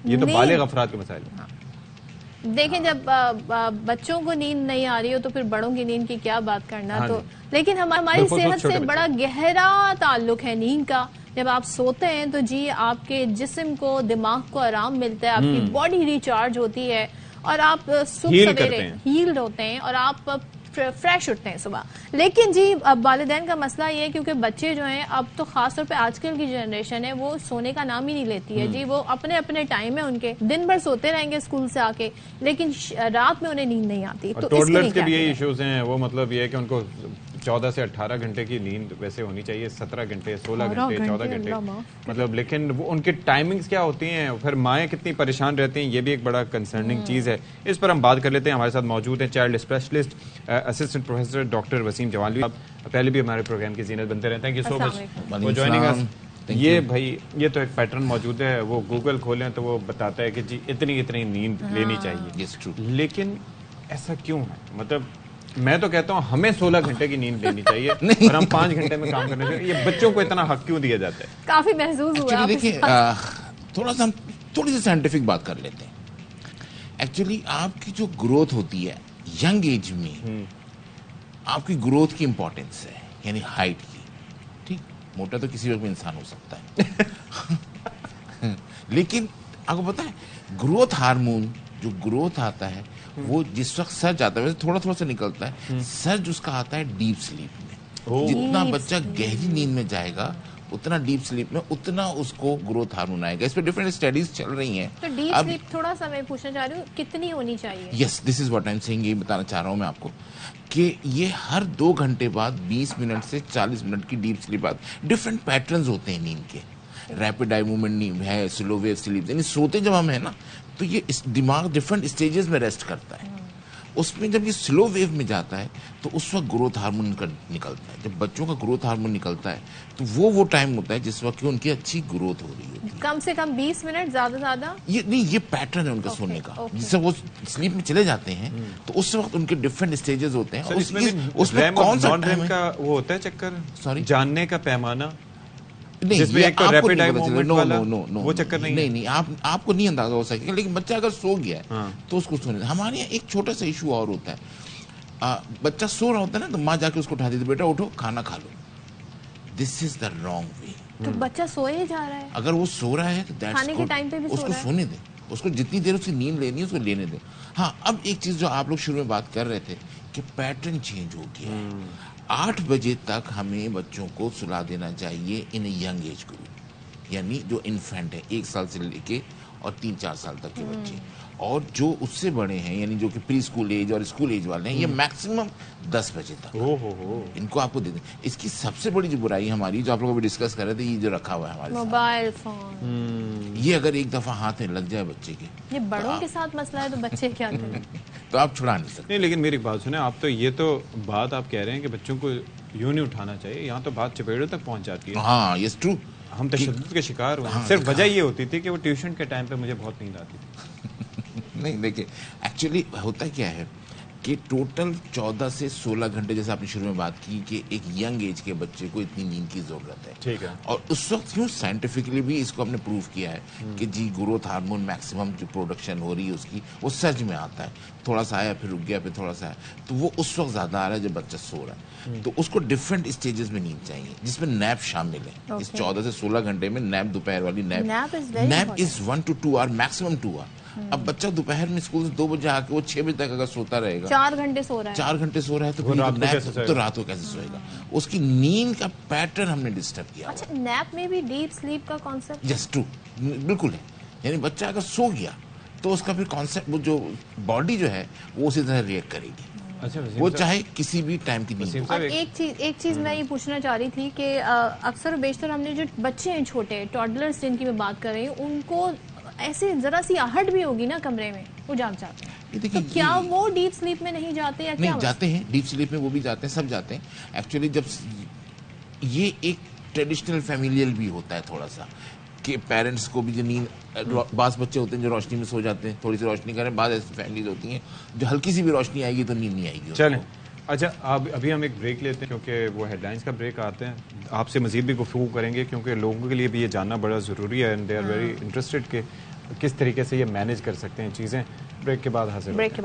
ये तो बालिग अफराद के मसाइल हैं। देखें जब बच्चों को नींद नहीं आ रही हो तो फिर बड़ों की नींद की क्या बात करना। हाँ तो लेकिन हमारी सेहत से बड़ा गहरा ताल्लुक है नींद का। जब आप सोते हैं तो जी आपके जिस्म को, दिमाग को आराम मिलता है, आपकी बॉडी रिचार्ज होती है और आप सुबह सवेरे हील्ड होते हैं और आप फ्रेश उठते हैं सुबह। लेकिन जी अब वालिदैन का मसला ये है क्योंकि बच्चे जो हैं अब तो खासतौर पे आजकल की जनरेशन है वो सोने का नाम ही नहीं लेती है जी। वो अपने अपने टाइम है उनके, दिन भर सोते रहेंगे स्कूल से आके, लेकिन रात में उन्हें नींद नहीं आती। तो टोडलर्स के भी यही इश्यूज हैं। वो मतलब ये है कि उनको 14 से 18 घंटे की नींद वैसे होनी चाहिए, 17 घंटे, 16 घंटे, 14 घंटे मतलब। लेकिन वो उनकी टाइमिंग्स क्या होती हैं, फिर माएँ कितनी परेशान रहती हैं, ये भी एक बड़ा कंसर्निंग चीज़ है। इस पर हम बात कर लेते हैं। हमारे साथ मौजूद हैं child specialist assistant professor doctor Waseem Jawanvi. आप पहले भी हमारे प्रोग्राम की जीनत बनते रहे। Thank you so much for joining us. ये भाई ये तो एक पैटर्न मौजूद है, वो गूगल खोलें तो वो बताता है कि जी इतनी इतनी नींद लेनी चाहिए। लेकिन ऐसा क्यों है? मतलब मैं तो कहता हूँ हमें 16 घंटे की नींद लेनी चाहिए और हम 5 घंटे में काम करना चाहिए। ये बच्चों को इतना हक क्यों दिया जाता है? काफी महसूस हुआ। देखिए थोड़ा सा हम थोड़ी सी साइंटिफिक बात कर लेते हैं। एक्चुअली आपकी जो ग्रोथ होती है यंग एज में, आपकी ग्रोथ की इंपॉर्टेंस है, यानी हाइट की। ठीक, मोटा तो किसी वक्त में इंसान हो सकता है लेकिन आपको पता है ग्रोथ हार्मोन जो ग्रोथ आता है वो जिस वक्त सर जाता है, वैसे थोड़ा थोड़ा सा निकलता है, सर उसका आता है डीप स्लीप में। जितना बच्चा गहरी नींद में जाएगा उतना डीप स्लीप में उतना उसको ग्रोथ हार्मोन आएगा। इस पे डिफरेंट स्टडीज चल रही हैं। तो डीप स्लीप थोड़ा सा मैं पूछना चाह रही हूँ कितनी होनी चाहिए? Yes, this is what I am saying. ये बताना चाह रहा हूँ मैं आपको कि ये हर 2 घंटे बाद 20 मिनट से 40 मिनट की डीप स्लीप आती। डिफरेंट पैटर्न्स होते हैं नींद के। रैपिड आई मूवमेंट नींद है, स्लो वेव स्लीप, यानी सोते जब हम है ना तो ये दिमाग डिफरेंट स्टेजेस में रेस्ट करता है। उसमें जब ये स्लो वेव में जाता है तो उस वक्त ग्रोथ हार्मोन निकलता है। जब बच्चों का ग्रोथ हार्मोन निकलता है तो वो टाइम होता है जिस वक्त उनकी अच्छी ग्रोथ हो रही होती है। कम से कम 20 मिनट, ज्यादा ये नहीं, ये पैटर्न है उनका सोने का। जिससे वो स्लीप में चले जाते हैं तो उस वक्त उनके डिफरेंट स्टेजेस होते हैं। उसमें कौन सा टाइम का वो होता है चक्कर, सॉरी, जानने का पैमाना? नहीं, जिसमें एक तो रैपिड आई मूवमेंट वाला वो चक्कर नहीं, आपको नहीं अंदाजा हो सकेगा। लेकिन बच्चा अगर सो गया है तो उसको सोने। हमारे यहाँ एक छोटा सा इशू और होता है, बच्चा सो रहा होता है ना तो माँ जाके उसको उठा देती, बेटा उठो खाना खा लो। This is the wrong way. तो बच्चा सोए जा रहा है। अगर वो सो रहा है तो खाने के टाइम पे भी उसको सोने दे, उसको जितनी देर उसकी नींद लेनी है उसको लेने दे। हाँ, अब एक चीज जो आप लोग शुरू में बात कर रहे थे कि पैटर्न चेंज हो गया है। 8 बजे तक हमें बच्चों को सुला देना चाहिए इन यंग एज ग्रुप, यानी जो इन्फेंट है 1 साल से लेके और 3-4 साल तक के बच्चे, और जो उससे बड़े हैं यानी जो कि प्री स्कूल एज और स्कूल एज वाले हैं, ये मैक्सिमम 10 बजे तक इनको आपको दे दें। इसकी सबसे बड़ी जो बुराई हमारी, जो आप लोग अभी डिस्कस कर रहे थे, ये जो रखा हुआ है हमारे मोबाइल फोन, ये अगर एक दफा हाथ में लग जाए बच्चे के, ये बड़ों के साथ मसला है तो बच्चे क्या करें? तो आप छुड़ा नहीं सकते। नहीं, लेकिन मेरी बात सुने, आप तो ये तो बात आप कह रहे हैं कि बच्चों को यूं नहीं उठाना चाहिए, यहाँ तो बात चपेड़ों तक पहुंच जाती है। हाँ, यस ट्रू। हम तशद्दुद के शिकार हुए। हाँ, सिर्फ वजह ये होती थी कि वो ट्यूशन के टाइम पे मुझे बहुत नींद आती थी। नहीं, देखिए एक्चुअली होता क्या है कि टोटल 14 से 16 घंटे, जैसे आपने शुरू में बात की कि एक यंग एज के बच्चे को इतनी नींद की जरूरत है। ठीक है। और उस वक्त क्यों साइंटिफिकली भी इसको हमने प्रूव किया है कि जी ग्रोथ हार्मोन मैक्सिमम जो प्रोडक्शन हो रही है उसकी, वो सर्ज में आता है। थोड़ा सा आया, फिर रुक गया, फिर थोड़ा सा आया, तो वो उस वक्त ज्यादा आ रहा है जब बच्चा सो रहा है। तो उसको डिफरेंट स्टेजेस में नींद चाहिए जिसमें नैप शामिल है। इस 14 से 16 घंटे में नैप, दोपहर वाली nap is 1 to 2 hour, maximum 2 hour. अब बच्चा दोपहर में स्कूल से 2 बजे आके वो 6 बजे तक अगर सोता रहेगा, 4 घंटे सो रहा है, 4 घंटे सो रहा है, तो फिर रात को कैसे सोएगा? उसकी नींद का पैटर्न हमने डिस्टर्ब किया। अच्छा, नैप में भी डीप स्लीप का कॉन्सेप्ट? यस, ट्रू, बिल्कुल है। यानी बच्चा अगर सो गया तो उसका फिर कॉन्सेप्ट, वो जो बॉडी जो है वो उसी तरह रिएक्ट करेगी। अच्छा, वो चाहे किसी भी टाइम की नींद। और एक चीज मैं ये पूछना चाह रही थी कि अक्सर बेशतर हमने जो बच्चे हैं छोटे टॉडलर्स जिनकी मैं बात कर रही हूँ, उनको ऐसे जरा सी आहट भी होगी ना कमरे में, वो जाग जाते हैं। तो क्या वो डीप स्लीप में नहीं जाते या क्या? नहीं, जाते हैं डीप स्लीप में, वो भी जाते हैं, सब जाते हैं एक्चुअली। जब ये एक ट्रेडिशनल फैमिलियल भी होता है थोड़ा सा कि पेरेंट्स को भी जो नींद, बास बच्चे होते हैं जो रोशनी में सो जाते हैं, थोड़ी सी रोशनी करें, बाद ऐसी फैमिलीज होती हैं जो हल्की सी भी रोशनी आएगी तो नींद नहीं आएगी। चलें, अच्छा अभी हम एक ब्रेक लेते हैं क्योंकि वो हेडलाइंस का ब्रेक आते हैं। आपसे मजीद भी गुफ्तगू करेंगे क्योंकि लोगों के लिए भी ये जानना बड़ा ज़रूरी है and they are very interested कि किस तरीके से ये मैनेज कर सकते हैं चीज़ें, ब्रेक के बाद हासिल ब्रेक के बाद